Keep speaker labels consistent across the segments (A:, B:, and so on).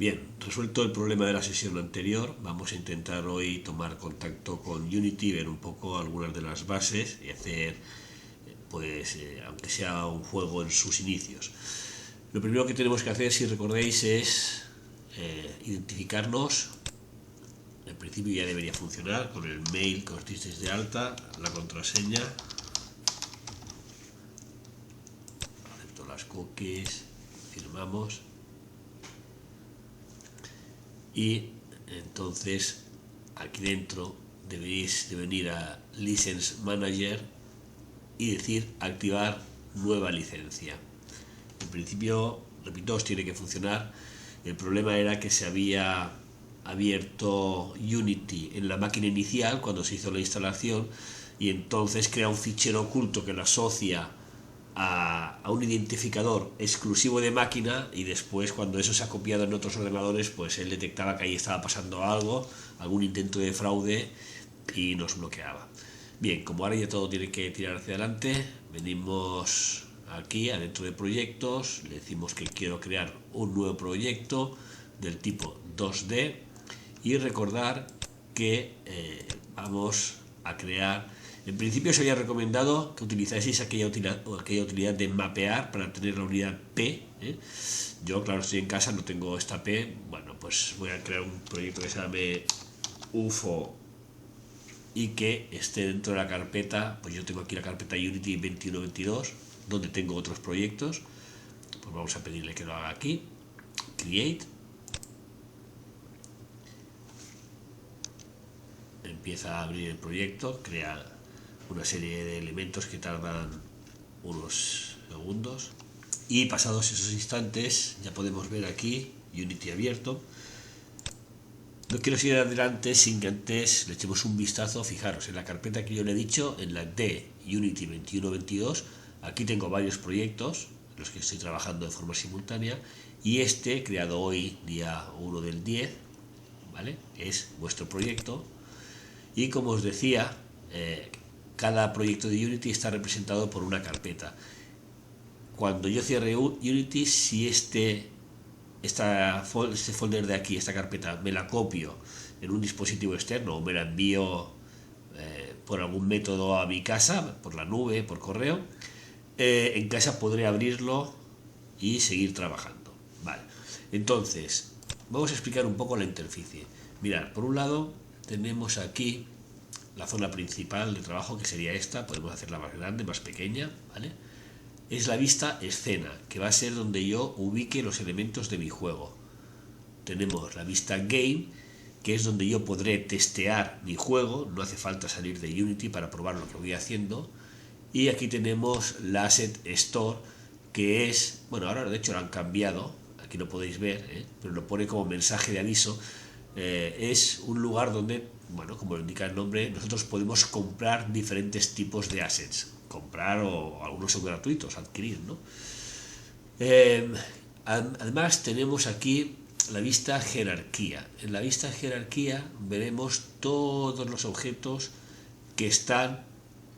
A: Bien, resuelto el problema de la sesión anterior, vamos a intentar hoy tomar contacto con Unity, ver un poco algunas de las bases y hacer, aunque sea un juego en sus inicios. Lo primero que tenemos que hacer, si recordáis, es identificarnos. En principio ya debería funcionar con el mail que os disteis de alta, la contraseña. Acepto las cookies, firmamos. Y entonces aquí dentro deberéis de venir a License Manager y decir activar nueva licencia. En principio, repito, os tiene que funcionar. El problema era que se había abierto Unity en la máquina inicial cuando se hizo la instalación y entonces crea un fichero oculto que lo asocia a un identificador exclusivo de máquina, y después cuando eso se ha copiado en otros ordenadores, pues él detectaba que ahí estaba pasando algo, algún intento de fraude, y nos bloqueaba. Bien, como ahora ya todo tiene que tirar hacia adelante, venimos aquí adentro de proyectos, le decimos que quiero crear un nuevo proyecto del tipo 2D y recordar que vamos a crear. En principio se había recomendado que utilizaseis aquella utilidad de mapear para tener la unidad P. Yo, claro, estoy en casa, no tengo esta P. Bueno, pues voy a crear un proyecto que se llame UFO y que esté dentro de la carpeta. Pues yo tengo aquí la carpeta Unity 2122, donde tengo otros proyectos. Pues vamos a pedirle que lo haga aquí. Create. Empieza a abrir el proyecto, crea una serie de elementos que tardan unos segundos, y pasados esos instantes ya podemos ver aquí Unity abierto. No quiero seguir adelante sin que antes le echemos un vistazo. Fijaros, en la carpeta que yo le he dicho, en la de Unity 2122, aquí tengo varios proyectos en los que estoy trabajando de forma simultánea, y este, creado hoy, día 1 del 10, ¿vale?, es vuestro proyecto. Y como os decía, cada proyecto de Unity está representado por una carpeta. Cuando yo cierre Unity, si este folder de aquí, esta carpeta, me la copio en un dispositivo externo o me la envío por algún método a mi casa, por la nube, por correo, en casa podré abrirlo y seguir trabajando. Vale. Entonces, vamos a explicar un poco la interfaz. Mirad, por un lado tenemos aquí la zona principal de trabajo, que sería esta. Podemos hacerla más grande, más pequeña, ¿vale? Es la vista escena, que va a ser donde yo ubique los elementos de mi juego. Tenemos la vista game, que es donde yo podré testear mi juego, no hace falta salir de Unity para probar lo que voy haciendo. Y aquí tenemos la Asset Store, que es, bueno, ahora de hecho lo han cambiado, aquí lo podéis ver, pero lo pone como mensaje de aviso. Es un lugar donde, bueno, como lo indica el nombre, nosotros podemos comprar diferentes tipos de assets, comprar, o algunos son gratuitos, adquirir, ¿no? Además tenemos aquí la vista jerarquía. En la vista jerarquía veremos todos los objetos que están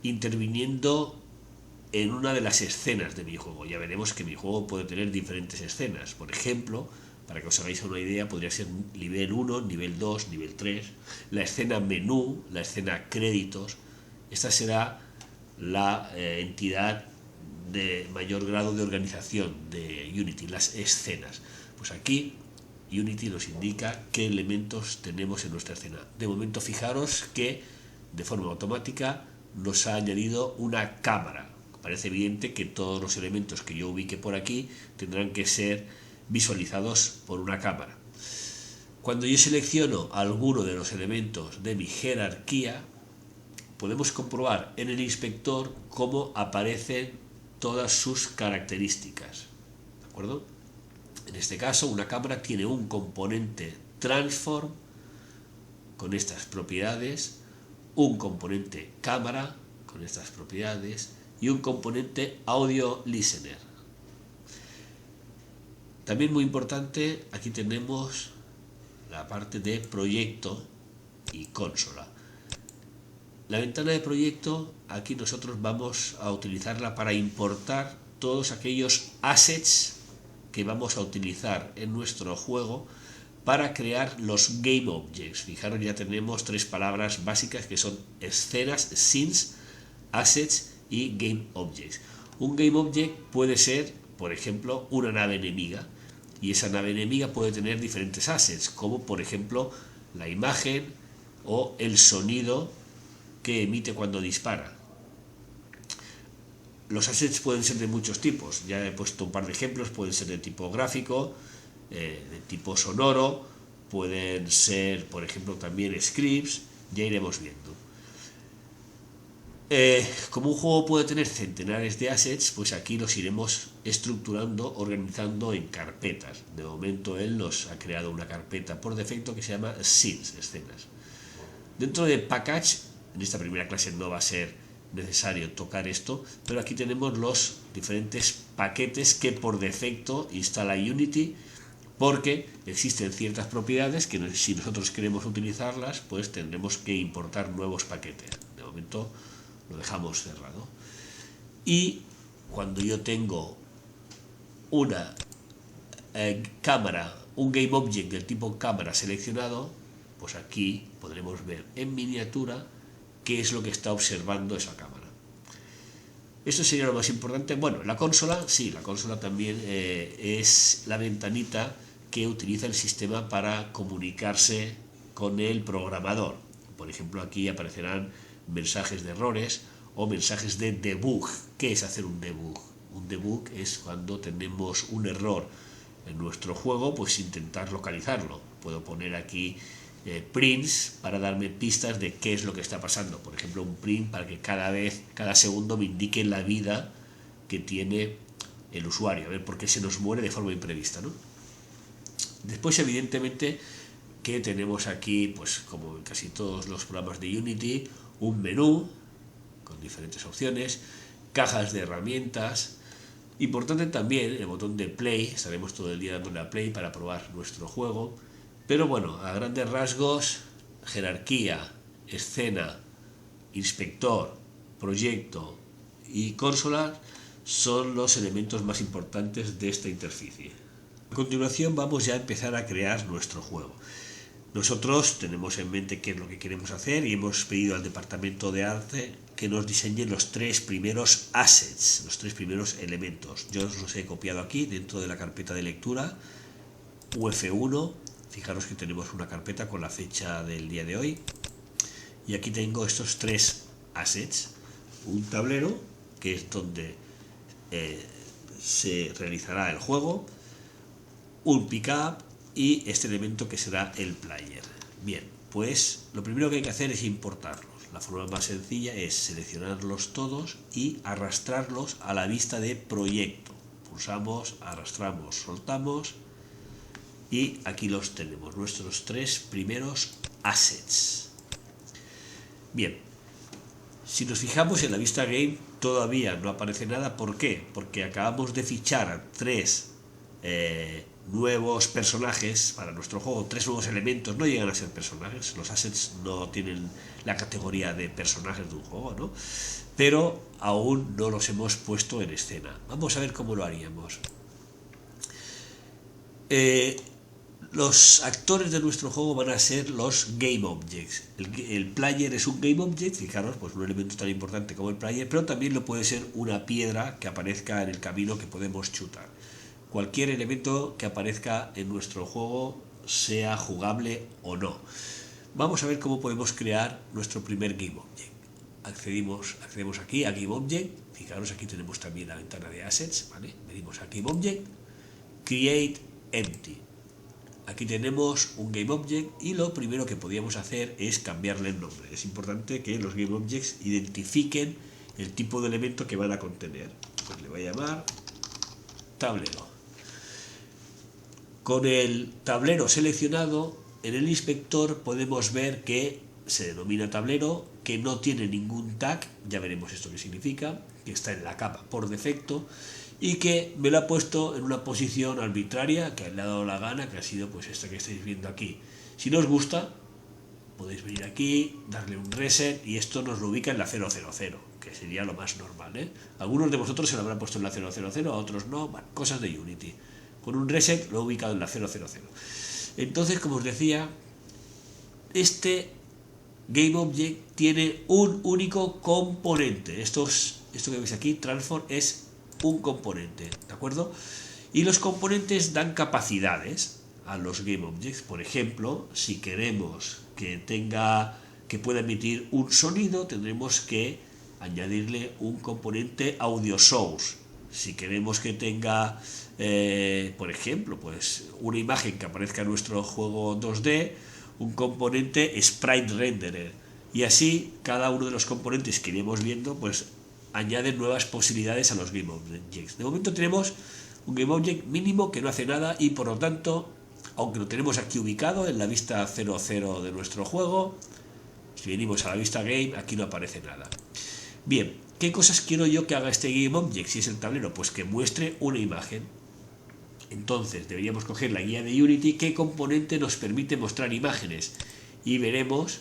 A: interviniendo en una de las escenas de mi juego. Ya veremos que mi juego puede tener diferentes escenas. Por ejemplo, para que os hagáis una idea, podría ser nivel 1, nivel 2, nivel 3, la escena menú, la escena créditos. Esta será la entidad de mayor grado de organización de Unity, las escenas. Pues aquí Unity nos indica qué elementos tenemos en nuestra escena. De momento, fijaros que de forma automática nos ha añadido una cámara. Parece evidente que todos los elementos que yo ubique por aquí tendrán que ser visualizados por una cámara. Cuando yo selecciono alguno de los elementos de mi jerarquía, podemos comprobar en el inspector cómo aparecen todas sus características. ¿De acuerdo? En este caso, una cámara tiene un componente transform con estas propiedades, un componente cámara con estas propiedades y un componente audio listener. También muy importante, aquí tenemos la parte de proyecto y consola. La ventana de proyecto, aquí nosotros vamos a utilizarla para importar todos aquellos assets que vamos a utilizar en nuestro juego para crear los Game Objects. Fijaros, ya tenemos tres palabras básicas que son escenas, scenes, assets y Game Objects. Un Game Object puede ser, por ejemplo, una nave enemiga, y esa nave enemiga puede tener diferentes assets, como por ejemplo la imagen o el sonido que emite cuando dispara. Los assets pueden ser de muchos tipos, ya he puesto un par de ejemplos, pueden ser de tipo gráfico, de tipo sonoro, pueden ser, por ejemplo, también scripts, ya iremos viendo. Como un juego puede tener centenares de assets, pues aquí los iremos estructurando, organizando en carpetas. De momento él nos ha creado una carpeta por defecto que se llama scenes, escenas. Dentro de package, en esta primera clase no va a ser necesario tocar esto, pero aquí tenemos los diferentes paquetes que por defecto instala Unity, porque existen ciertas propiedades que si nosotros queremos utilizarlas, pues tendremos que importar nuevos paquetes. De momento lo dejamos cerrado. Y cuando yo tengo una cámara, un Game Object del tipo cámara seleccionado, pues aquí podremos ver en miniatura qué es lo que está observando esa cámara. Esto sería lo más importante. Bueno, la consola, sí, la consola también es la ventanita que utiliza el sistema para comunicarse con el programador. Por ejemplo, aquí aparecerán mensajes de errores o mensajes de debug. ¿Qué es hacer un debug? Un debug es cuando tenemos un error en nuestro juego, pues intentar localizarlo. Puedo poner aquí prints para darme pistas de qué es lo que está pasando. Por ejemplo, un print para que cada segundo me indique la vida que tiene el usuario, a ver por qué se nos muere de forma imprevista, ¿no? Después, evidentemente, que tenemos aquí, pues como en casi todos los programas de Unity, un menú con diferentes opciones, cajas de herramientas. Importante también el botón de play, estaremos todo el día dándole a play para probar nuestro juego. Pero bueno, a grandes rasgos, jerarquía, escena, inspector, proyecto y consola son los elementos más importantes de esta interficie. A continuación vamos ya a empezar a crear nuestro juego. Nosotros tenemos en mente qué es lo que queremos hacer y hemos pedido al departamento de arte que nos diseñe los tres primeros assets, los tres primeros elementos. Yo os los he copiado aquí dentro de la carpeta de lectura UF1. Fijaros que tenemos una carpeta con la fecha del día de hoy. Y aquí tengo estos tres assets. Un tablero, que es donde se realizará el juego. Un pickup y este elemento que será el player. Bien, pues lo primero que hay que hacer es importarlos. La forma más sencilla es seleccionarlos todos y arrastrarlos a la vista de proyecto. Pulsamos, arrastramos, soltamos. Y aquí los tenemos, nuestros tres primeros assets. Bien, si nos fijamos en la vista game todavía no aparece nada. ¿Por qué? Porque acabamos de fichar a tres nuevos personajes para nuestro juego, tres nuevos elementos. No llegan a ser personajes, los assets no tienen la categoría de personajes de un juego, ¿no? Pero aún no los hemos puesto en escena. Vamos a ver cómo lo haríamos. Los actores de nuestro juego van a ser los Game Objects. El player es un Game Object, fijaros, pues un elemento tan importante como el player, pero también lo puede ser una piedra que aparezca en el camino que podemos chutar. Cualquier elemento que aparezca en nuestro juego, sea jugable o no. Vamos a ver cómo podemos crear nuestro primer Game Object. Accedemos aquí a Game Object. Fijaros, aquí tenemos también la ventana de Assets, ¿vale? Venimos a Game Object, Create Empty. Aquí tenemos un Game Object y lo primero que podríamos hacer es cambiarle el nombre. Es importante que los Game Objects identifiquen el tipo de elemento que van a contener. Pues le voy a llamar tablero. Con el tablero seleccionado, en el inspector podemos ver que se denomina tablero, que no tiene ningún tag, ya veremos esto qué significa, que está en la capa por defecto, y que me lo ha puesto en una posición arbitraria que le ha dado la gana, que ha sido pues esta que estáis viendo aquí. Si no os gusta, podéis venir aquí, darle un reset y esto nos lo ubica en la 000, que sería lo más normal, ¿eh? Algunos de vosotros se lo habrán puesto en la 000, a otros no, bueno, cosas de Unity. Con un reset lo he ubicado en la 000. Entonces, como os decía, este GameObject tiene un único componente. Esto que veis aquí, transform, es un componente, ¿de acuerdo? Y los componentes dan capacidades a los GameObjects. Por ejemplo, si queremos que pueda emitir un sonido, tendremos que añadirle un componente audio source. Si queremos que tenga, por ejemplo, pues una imagen que aparezca en nuestro juego 2D, un componente sprite renderer. Y así cada uno de los componentes que iremos viendo pues añade nuevas posibilidades a los GameObjects. De momento tenemos un GameObject mínimo que no hace nada y por lo tanto, aunque lo tenemos aquí ubicado en la vista 00 de nuestro juego, si venimos a la vista Game, aquí no aparece nada. Bien, ¿qué cosas quiero yo que haga este GameObject si es el tablero? Pues que muestre una imagen. Entonces deberíamos coger la guía de Unity, qué componente nos permite mostrar imágenes, y veremos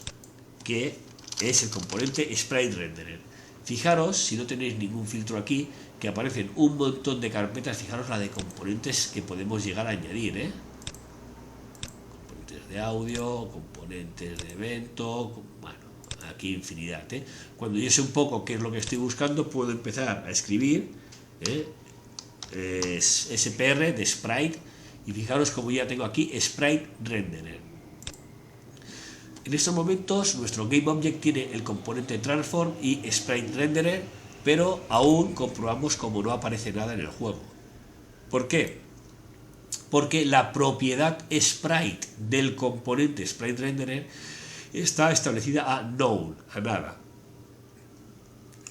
A: que es el componente Sprite Renderer. Fijaros, si no tenéis ningún filtro aquí, que aparecen un montón de carpetas. Fijaros la de componentes que podemos llegar a añadir, componentes de audio, componentes de evento, bueno, aquí infinidad. Cuando yo sé un poco qué es lo que estoy buscando, puedo empezar a escribir SPR de Sprite, y fijaros como ya tengo aquí Sprite Renderer. En estos momentos nuestro GameObject tiene el componente Transform y Sprite Renderer, pero aún comprobamos como no aparece nada en el juego. ¿Por qué? Porque la propiedad Sprite del componente Sprite Renderer está establecida a Null, a nada.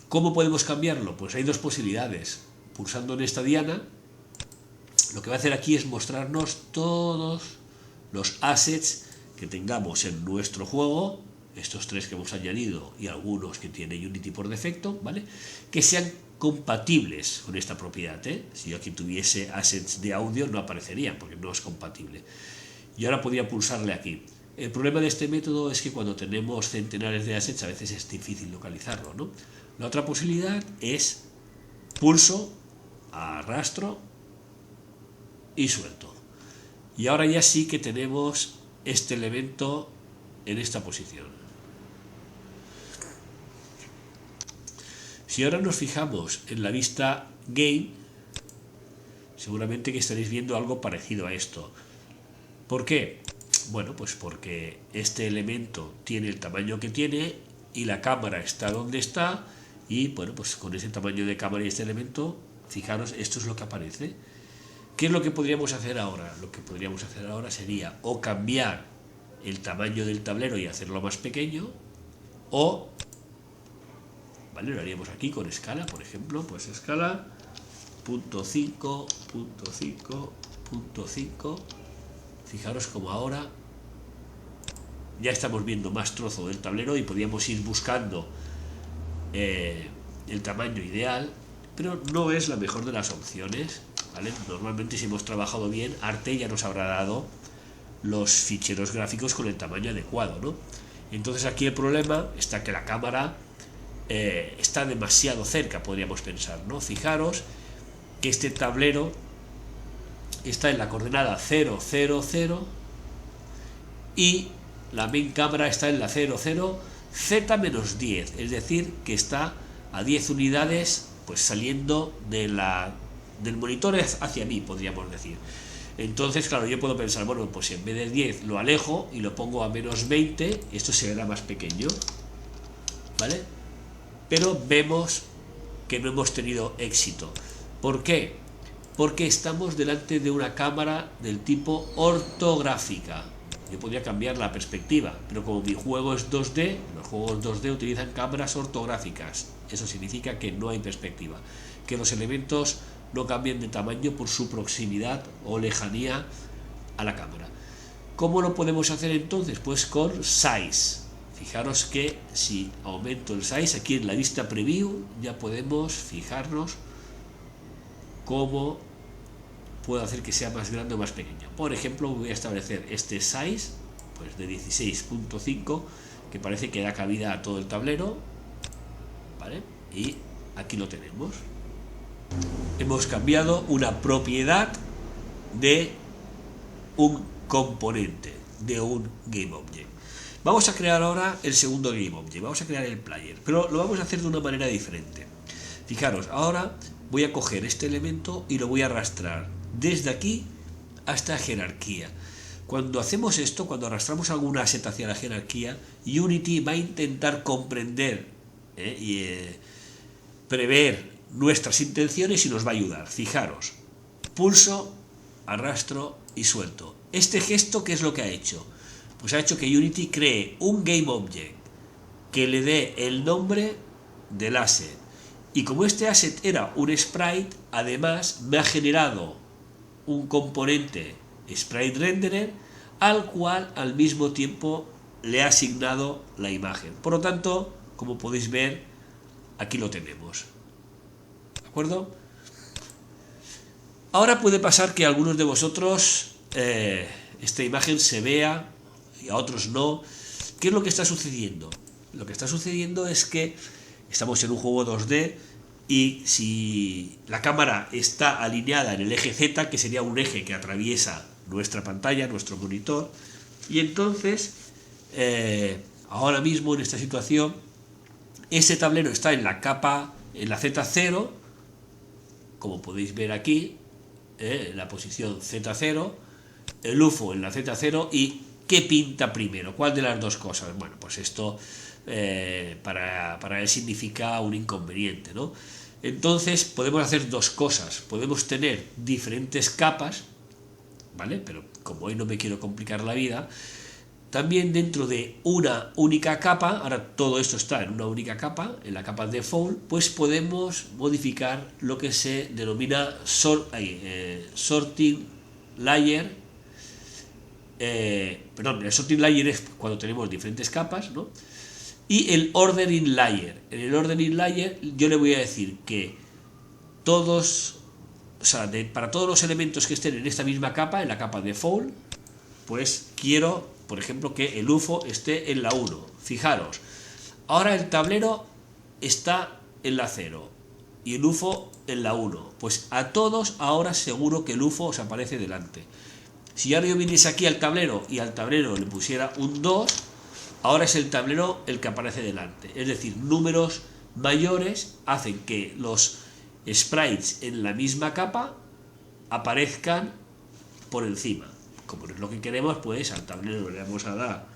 A: ¿Cómo podemos cambiarlo? Pues hay dos posibilidades. Pulsando en esta diana, lo que va a hacer aquí es mostrarnos todos los assets que tengamos en nuestro juego, estos tres que hemos añadido y algunos que tiene Unity por defecto, ¿vale? Que sean compatibles con esta propiedad. Si yo aquí tuviese assets de audio no aparecerían porque no es compatible. Y ahora podría pulsarle aquí. El problema de este método es que cuando tenemos centenares de assets a veces es difícil localizarlo, ¿no? La otra posibilidad es pulso, arrastro y suelto. Y ahora ya sí que tenemos este elemento en esta posición. Si ahora nos fijamos en la vista Game, seguramente que estaréis viendo algo parecido a esto. ¿Por qué? Bueno, pues porque este elemento tiene el tamaño que tiene y la cámara está donde está, y bueno, pues con ese tamaño de cámara y este elemento, fijaros, esto es lo que aparece. ¿Qué es lo que podríamos hacer ahora? Lo que podríamos hacer ahora sería o cambiar el tamaño del tablero y hacerlo más pequeño, o, ¿vale? Lo haríamos aquí con escala, por ejemplo, pues escala .5, .5, .5. Fijaros como ahora ya estamos viendo más trozo del tablero y podríamos ir buscando el tamaño ideal, pero no es la mejor de las opciones, ¿vale? Normalmente, si hemos trabajado bien, Arte ya nos habrá dado los ficheros gráficos con el tamaño adecuado, ¿no? Entonces aquí el problema está que la cámara está demasiado cerca, podríamos pensar, ¿no? Fijaros que este tablero está en la coordenada 0, 0, 0 y la main cámara está en la 0, 0, Z-10, es decir, que está a 10 unidades pues saliendo del monitor hacia mí, podríamos decir. Entonces, claro, yo puedo pensar, bueno, pues si en vez de 10 lo alejo y lo pongo a menos 20, esto se verá más pequeño, ¿vale? Pero vemos que no hemos tenido éxito. ¿Por qué? Porque estamos delante de una cámara del tipo ortográfica. Yo podría cambiar la perspectiva, pero como mi juego es 2D, los juegos 2D utilizan cámaras ortográficas. Eso significa que no hay perspectiva, que los elementos no cambian de tamaño por su proximidad o lejanía a la cámara. ¿Cómo lo podemos hacer entonces? Pues con size. Fijaros que si aumento el size, aquí en la vista preview ya podemos fijarnos cómo puedo hacer que sea más grande o más pequeña. Por ejemplo, voy a establecer este size pues de 16.5, que parece que da cabida a todo el tablero, ¿vale? Y aquí lo tenemos. Hemos cambiado una propiedad de un componente de un GameObject. Vamos a crear ahora el segundo GameObject, vamos a crear el player, pero lo vamos a hacer de una manera diferente. Fijaros, ahora voy a coger este elemento y lo voy a arrastrar desde aquí hasta jerarquía. Cuando hacemos esto, cuando arrastramos algún asset hacia la jerarquía, Unity va a intentar comprender y prever nuestras intenciones y nos va a ayudar. Fijaros, pulso, arrastro y suelto. Este gesto, ¿qué es lo que ha hecho? Pues ha hecho que Unity cree un GameObject que le dé el nombre del asset. Y como este asset era un sprite, además me ha generado un componente sprite renderer al cual al mismo tiempo le ha asignado la imagen. Por lo tanto, como podéis ver, aquí lo tenemos. ¿De acuerdo? Ahora puede pasar que a algunos de vosotros esta imagen se vea y a otros no. ¿Qué es lo que está sucediendo? Lo que está sucediendo es que estamos en un juego 2D y si la cámara está alineada en el eje Z, que sería un eje que atraviesa nuestra pantalla, nuestro monitor, y entonces ahora mismo en esta situación ese tablero está en la capa, en la Z0, como podéis ver aquí, en la posición Z0, el UFO en la Z0, y ¿qué pinta primero? ¿Cuál de las dos cosas? Bueno, pues esto para él significa un inconveniente, ¿no? Entonces podemos hacer dos cosas, podemos tener diferentes capas, ¿vale? Pero como hoy no me quiero complicar la vida, también dentro de una única capa, ahora todo esto está en una única capa, en la capa default, pues podemos modificar lo que se denomina sorting layer. El sorting layer es cuando tenemos diferentes capas, ¿no? Y el ordering layer. En el ordering layer yo le voy a decir que para todos los elementos que estén en esta misma capa, en la capa default, pues quiero, por ejemplo, que el UFO esté en la 1. Fijaros, ahora el tablero está en la 0 y el UFO en la 1. Pues a todos ahora seguro que el UFO os aparece delante. Si ahora yo viniese aquí al tablero y al tablero le pusiera un 2, ahora es el tablero el que aparece delante. Es decir, números mayores hacen que los sprites en la misma capa aparezcan por encima. Como no es lo que queremos, pues al tablero le vamos a dar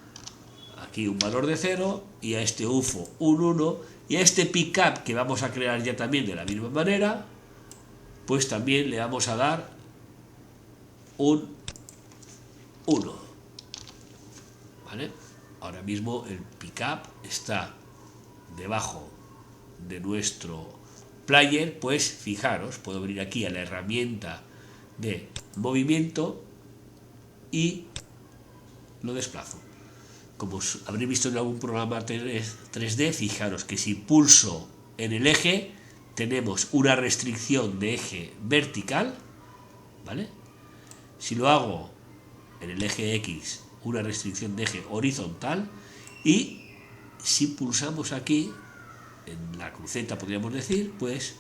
A: aquí un valor de 0 y a este UFO un 1 y a este pickup que vamos a crear ya también de la misma manera, pues también le vamos a dar un 1. ¿Vale? Ahora mismo el pickup está debajo de nuestro player, pues fijaros, puedo venir aquí a la herramienta de movimiento y lo desplazo. Como habréis visto en algún programa 3D, fijaros que si pulso en el eje tenemos una restricción de eje vertical, ¿vale? Si lo hago en el eje X, una restricción de eje horizontal, y si pulsamos aquí en la cruceta, podríamos decir, pues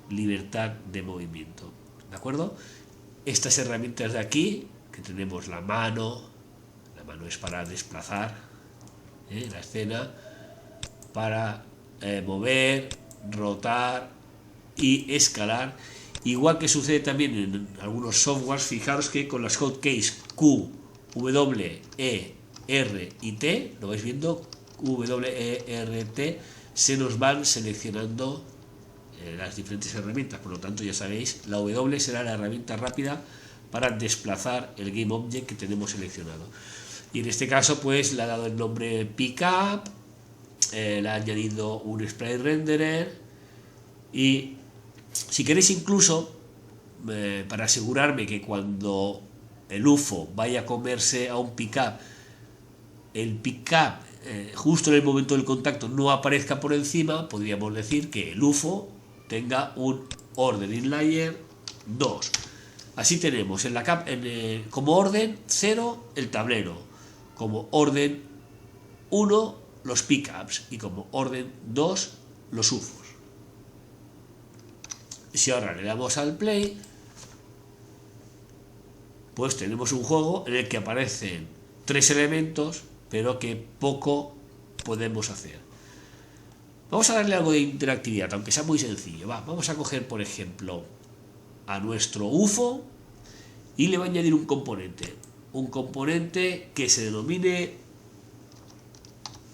A: libertad de movimiento. ¿De acuerdo? Estas herramientas de aquí, que tenemos la mano es para desplazar la escena, para mover, rotar y escalar, igual que sucede también en algunos softwares. Fijaros que con las hotkeys Q, W, E, R y T, lo vais viendo, W, E, R, T, se nos van seleccionando las diferentes herramientas. Por lo tanto, ya sabéis, la W será la herramienta rápida para desplazar el GameObject que tenemos seleccionado. Y en este caso, pues le ha dado el nombre pickup, le ha añadido un sprite renderer, y si queréis incluso, para asegurarme que cuando el UFO vaya a comerse a un pickup, el pickup justo en el momento del contacto no aparezca por encima, podríamos decir que el UFO tenga un ordering layer 2. Así tenemos en la como orden 0 el tablero, como orden 1 los pickups y como orden 2 los UFOs. Si ahora le damos al play, pues tenemos un juego en el que aparecen 3 elementos, pero que poco podemos hacer. Vamos a darle algo de interactividad, aunque sea muy sencillo. Vamos a coger, por ejemplo, a nuestro UFO y le voy a añadir un componente. Un componente que se denomine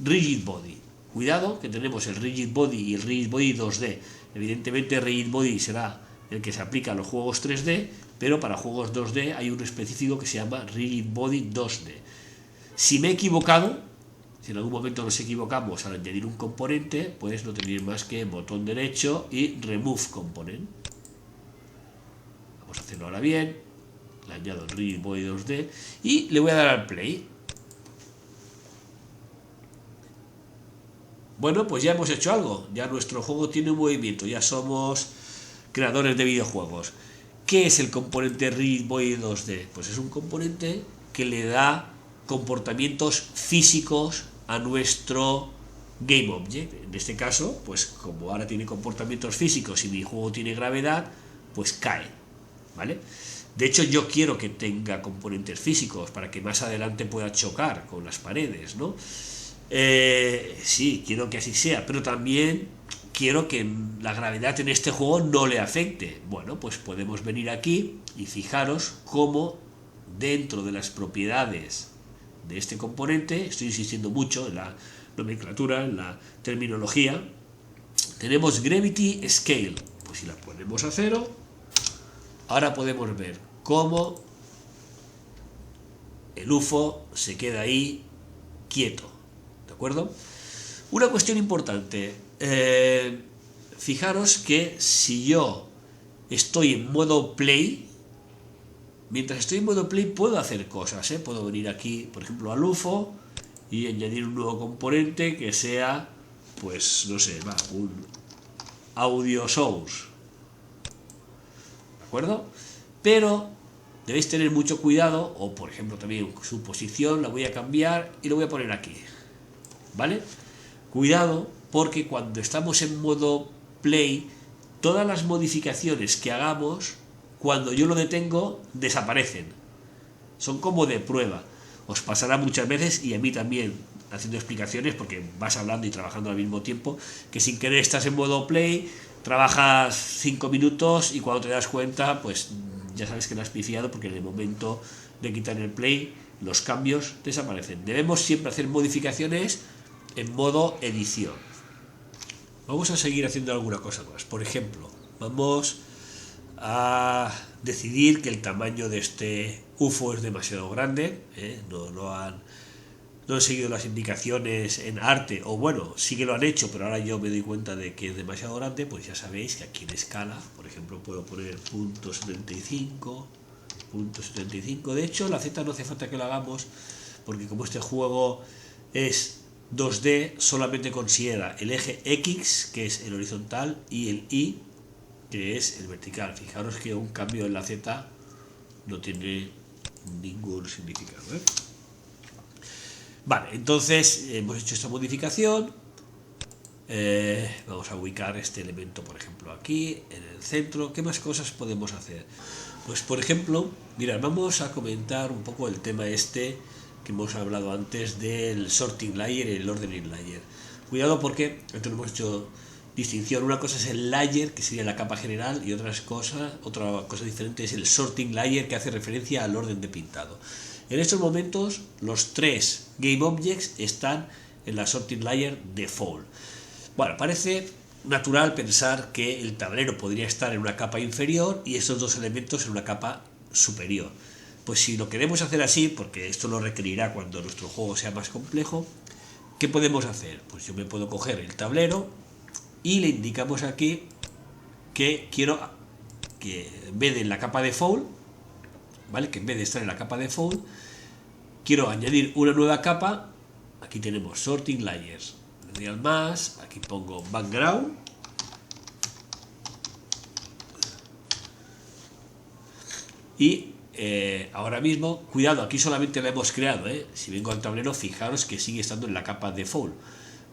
A: Rigid Body. Cuidado, que tenemos el Rigid Body y el Rigid Body 2D. Evidentemente, Rigid Body será el que se aplica a los juegos 3D, pero para juegos 2D hay un específico que se llama Rigid Body 2D. Si me he equivocado, si en algún momento nos equivocamos al añadir un componente, pues no tenéis más que botón derecho y Remove Component. Vamos a hacerlo ahora bien. Le añado el Rigid Body 2D y le voy a dar al Play. Bueno, pues ya hemos hecho algo. Ya nuestro juego tiene un movimiento. Ya somos creadores de videojuegos. ¿Qué es el componente Rigid Body 2D? Pues es un componente que le da comportamientos físicos a nuestro Game Object. En este caso, pues como ahora tiene comportamientos físicos y mi juego tiene gravedad, pues cae, ¿vale? De hecho, yo quiero que tenga componentes físicos para que más adelante pueda chocar con las paredes, ¿no? Sí, quiero que así sea, pero también quiero que la gravedad en este juego no le afecte. Bueno, pues podemos venir aquí y fijaros cómo dentro de las propiedades de este componente, estoy insistiendo mucho en la nomenclatura, en la terminología, tenemos Gravity Scale. Pues si la ponemos a 0, ahora podemos ver cómo el UFO se queda ahí quieto, ¿de acuerdo? Una cuestión importante, fijaros que si yo estoy en modo play, mientras estoy en modo play puedo hacer cosas, puedo venir aquí, por ejemplo, al UFO y añadir un nuevo componente que sea, pues, no sé, un audio source, ¿de acuerdo? Pero debéis tener mucho cuidado, o por ejemplo también su posición la voy a cambiar y lo voy a poner aquí, ¿vale? Cuidado, porque cuando estamos en modo play, todas las modificaciones que hagamos, cuando yo lo detengo, desaparecen. Son como de prueba. Os pasará muchas veces, y a mí también, haciendo explicaciones, porque vas hablando y trabajando al mismo tiempo, que sin querer estás en modo play, trabajas 5 minutos y cuando te das cuenta, pues ya sabes que lo has pifiado, porque en el momento de quitar el play, los cambios desaparecen. Debemos siempre hacer modificaciones en modo edición. Vamos a seguir haciendo alguna cosa más. Por ejemplo, vamos a decidir que el tamaño de este UFO es demasiado grande, no han seguido las indicaciones en arte, o bueno, sí que lo han hecho, pero ahora yo me doy cuenta de que es demasiado grande. Pues ya sabéis que aquí en escala, por ejemplo, puedo poner .75, de hecho la Z no hace falta que lo hagamos, porque como este juego es 2D, solamente considera el eje X, que es el horizontal, y el Y, que es el vertical. Fijaros que un cambio en la Z no tiene ningún significado, Vale, entonces hemos hecho esta modificación. Vamos a ubicar este elemento, por ejemplo, aquí en el centro. ¿Qué más cosas podemos hacer? Pues por ejemplo, mirad, vamos a comentar un poco el tema este que hemos hablado antes del sorting layer y el ordening layer. Cuidado, porque esto lo hemos hecho distinción. Una cosa es el layer, que sería la capa general, y otra cosa diferente es el sorting layer, que hace referencia al orden de pintado. En estos momentos los 3 Game Objects están en la sorting layer default. Bueno, parece natural pensar que el tablero podría estar en una capa inferior y estos dos elementos en una capa superior. Pues si lo queremos hacer así, porque esto lo requerirá cuando nuestro juego sea más complejo, ¿qué podemos hacer? Pues yo me puedo coger el tablero y le indicamos aquí que quiero que en vez de en la capa default, ¿vale? Que en vez de estar en la capa default, quiero añadir una nueva capa. Aquí tenemos sorting layers, le doy al más, aquí pongo background y ahora mismo, cuidado, aquí solamente la hemos creado, si vengo al tablero, fijaros que sigue estando en la capa default.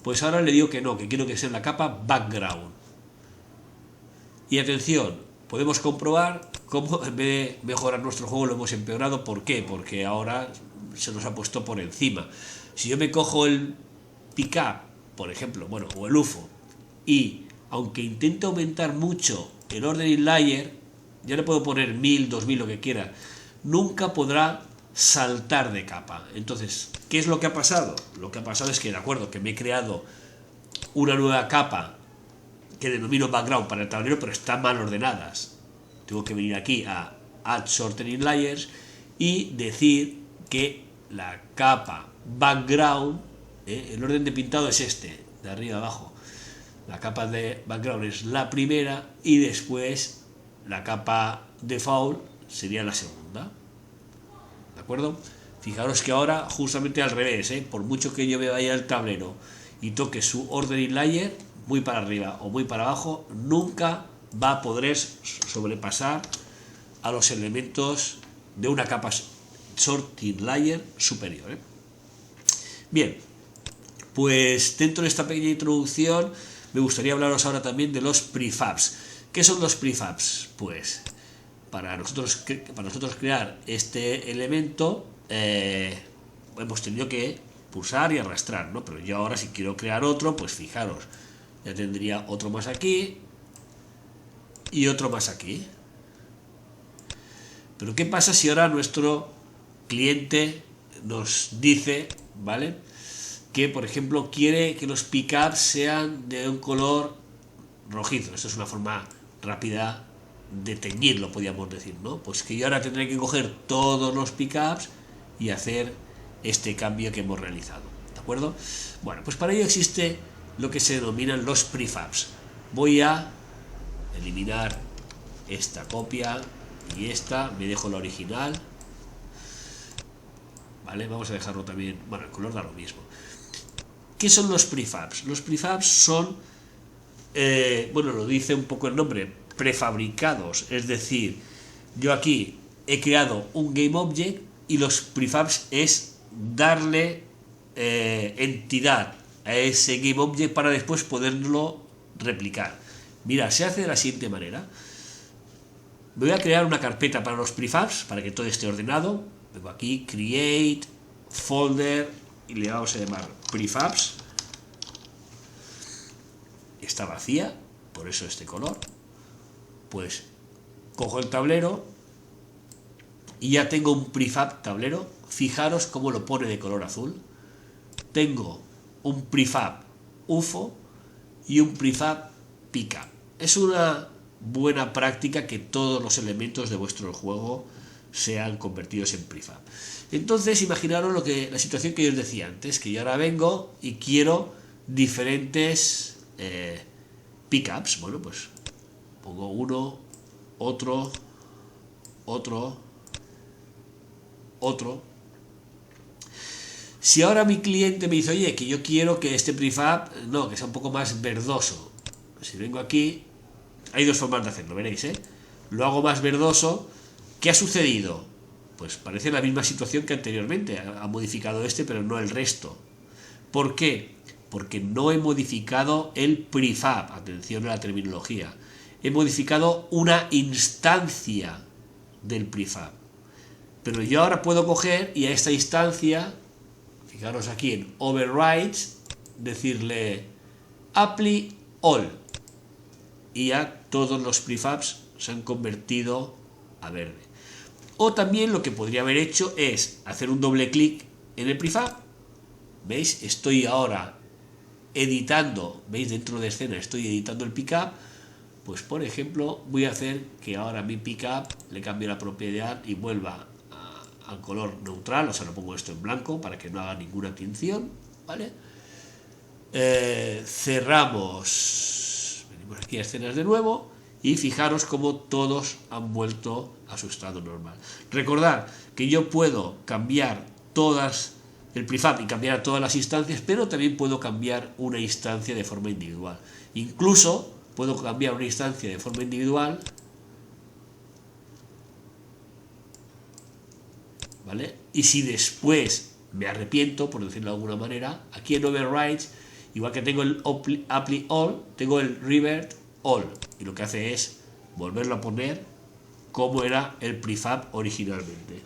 A: Pues ahora le digo que no, que quiero que sea en la capa background. Y atención, podemos comprobar cómo en vez de mejorar nuestro juego lo hemos empeorado. ¿Por qué? Porque ahora se nos ha puesto por encima. Si yo me cojo el pickup, por ejemplo, bueno, o el UFO, y aunque intente aumentar mucho el ordering layer, ya le puedo poner 1000, 2000, lo que quiera, nunca podrá saltar de capa. Entonces, ¿qué es lo que ha pasado? Lo que ha pasado es que, de acuerdo, que me he creado una nueva capa que denomino background para el tablero, pero están mal ordenadas. Tengo que venir aquí a Add Sorting Layers y decir que la capa background, el orden de pintado es este, de arriba a abajo. La capa de background es la primera y después la capa default sería la segunda. ¿De acuerdo? Fijaros que ahora justamente al revés, por mucho que yo me vaya al tablero y toque su ordering layer muy para arriba o muy para abajo, nunca va a poder sobrepasar a los elementos de una capa sorting layer superior. Bien, pues dentro de esta pequeña introducción me gustaría hablaros ahora también de los prefabs. ¿Qué son los prefabs? Pues para nosotros crear este elemento hemos tenido que pulsar y arrastrar, ¿no? Pero yo ahora si quiero crear otro, pues fijaros, ya tendría otro más aquí y otro más aquí. Pero ¿qué pasa si ahora nuestro cliente nos dice, ¿vale?, que por ejemplo quiere que los pickups sean de un color rojizo? Esto es una forma rápida de teñirlo, podríamos decir, ¿no? Pues que yo ahora tendré que coger todos los pickups y hacer este cambio que hemos realizado, ¿de acuerdo? Bueno, pues para ello existe lo que se denominan los prefabs. Voy a eliminar esta copia y esta, me dejo la original, ¿vale? Vamos a dejarlo también, bueno, el color da lo mismo. ¿Qué son los prefabs? Los prefabs son, bueno, lo dice un poco el nombre, prefabricados, es decir, yo aquí he creado un GameObject y los prefabs es darle entidad a ese GameObject para después poderlo replicar. Mira, se hace de la siguiente manera. Voy a crear una carpeta para los prefabs, para que todo esté ordenado. Vengo aquí, Create, Folder, y le vamos a llamar prefabs. Está vacía, por eso este color. Pues cojo el tablero y ya tengo un prefab tablero. Fijaros cómo lo pone de color azul. Tengo un prefab UFO y un prefab pickup. Es una buena práctica que todos los elementos de vuestro juego sean convertidos en prefab. Entonces imaginaros la situación que yo os decía antes, que yo ahora vengo y quiero diferentes pickups. Bueno, pues pongo uno, otro, Si ahora mi cliente me dice, oye, que yo quiero que este prefab, no, que sea un poco más verdoso, si vengo aquí, hay dos formas de hacerlo, veréis, lo hago más verdoso. ¿Qué ha sucedido? Pues parece la misma situación que anteriormente, ha modificado este pero no el resto. ¿Por qué? Porque no he modificado el prefab, atención a la terminología, he modificado una instancia del prefab. Pero yo ahora puedo coger y a esta instancia, fijaros aquí en Overrides, decirle Apply All, y ya todos los prefabs se han convertido a verde. O también lo que podría haber hecho es hacer un doble clic en el prefab. ¿Veis? Estoy ahora editando, ¿veis? Dentro de escena estoy editando el pickup. Pues por ejemplo voy a hacer que ahora mi pickup le cambie la propiedad y vuelva al color neutral, o sea, lo pongo esto en blanco para que no haga ninguna tinción, ¿vale? Cerramos, venimos aquí a escenas de nuevo y fijaros cómo todos han vuelto a su estado normal. Recordad que yo puedo cambiar el prefab y cambiar todas las instancias, pero también puedo cambiar una instancia de forma individual. Incluso puedo cambiar una instancia de forma individual, ¿vale? Y si después me arrepiento, por decirlo de alguna manera, aquí en Overrides, igual que tengo el Apply All, tengo el Revert All, y lo que hace es volverlo a poner como era el prefab originalmente.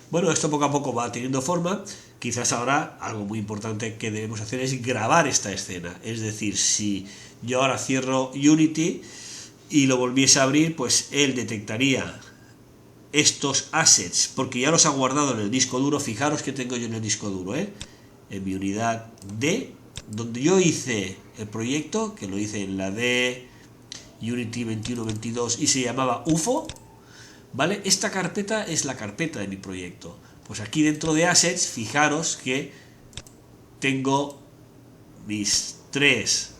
A: Bueno, esto poco a poco va teniendo forma. Quizás ahora algo muy importante que debemos hacer es grabar esta escena. Es decir, si yo ahora cierro Unity y lo volviese a abrir, pues él detectaría estos assets, porque ya los ha guardado en el disco duro. Fijaros que tengo yo en el disco duro, en mi unidad D, donde yo hice el proyecto, que lo hice en la D Unity 21.22 y se llamaba UFO, ¿vale? Esta carpeta es la carpeta de mi proyecto. Pues aquí dentro de Assets, fijaros que tengo mis 3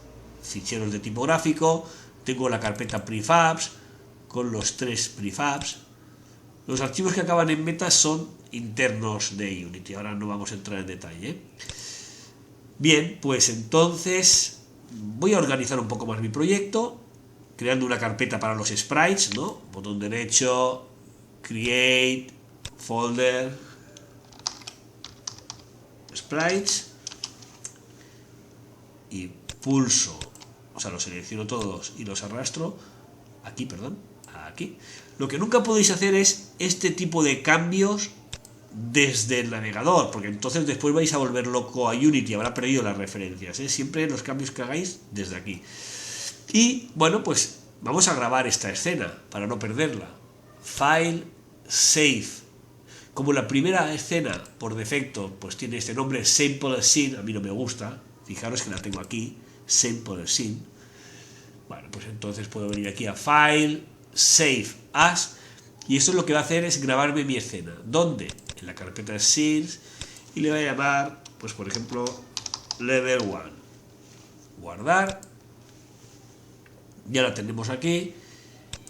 A: ficheros de tipo gráfico, tengo la carpeta prefabs con los 3 prefabs. Los archivos que acaban en meta son internos de Unity, ahora no vamos a entrar en detalle. Bien, pues entonces voy a organizar un poco más mi proyecto, creando una carpeta para los sprites, ¿no? Botón derecho, create, folder, sprites, y pulso, o sea, los selecciono todos y los arrastro aquí, perdón, aquí. Lo que nunca podéis hacer es este tipo de cambios desde el navegador, porque entonces después vais a volver loco a Unity, habrá perdido las referencias, siempre los cambios que hagáis desde aquí. Y bueno, pues vamos a grabar esta escena para no perderla. File, Save. Como la primera escena por defecto pues tiene este nombre Sample Scene, a mí no me gusta, fijaros que la tengo aquí, Sample Scene. Bueno, pues entonces puedo venir aquí a File, Save As, y esto lo que va a hacer es grabarme mi escena. ¿Dónde? En la carpeta Scenes, y le voy a llamar, pues por ejemplo, Level 1. Guardar. Ya la tenemos aquí.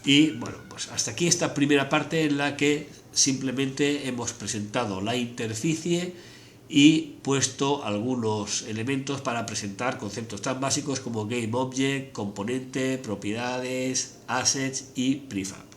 A: Y bueno, pues hasta aquí esta primera parte en la que simplemente hemos presentado la interficie y puesto algunos elementos para presentar conceptos tan básicos como GameObject, componente, propiedades, assets y prefab.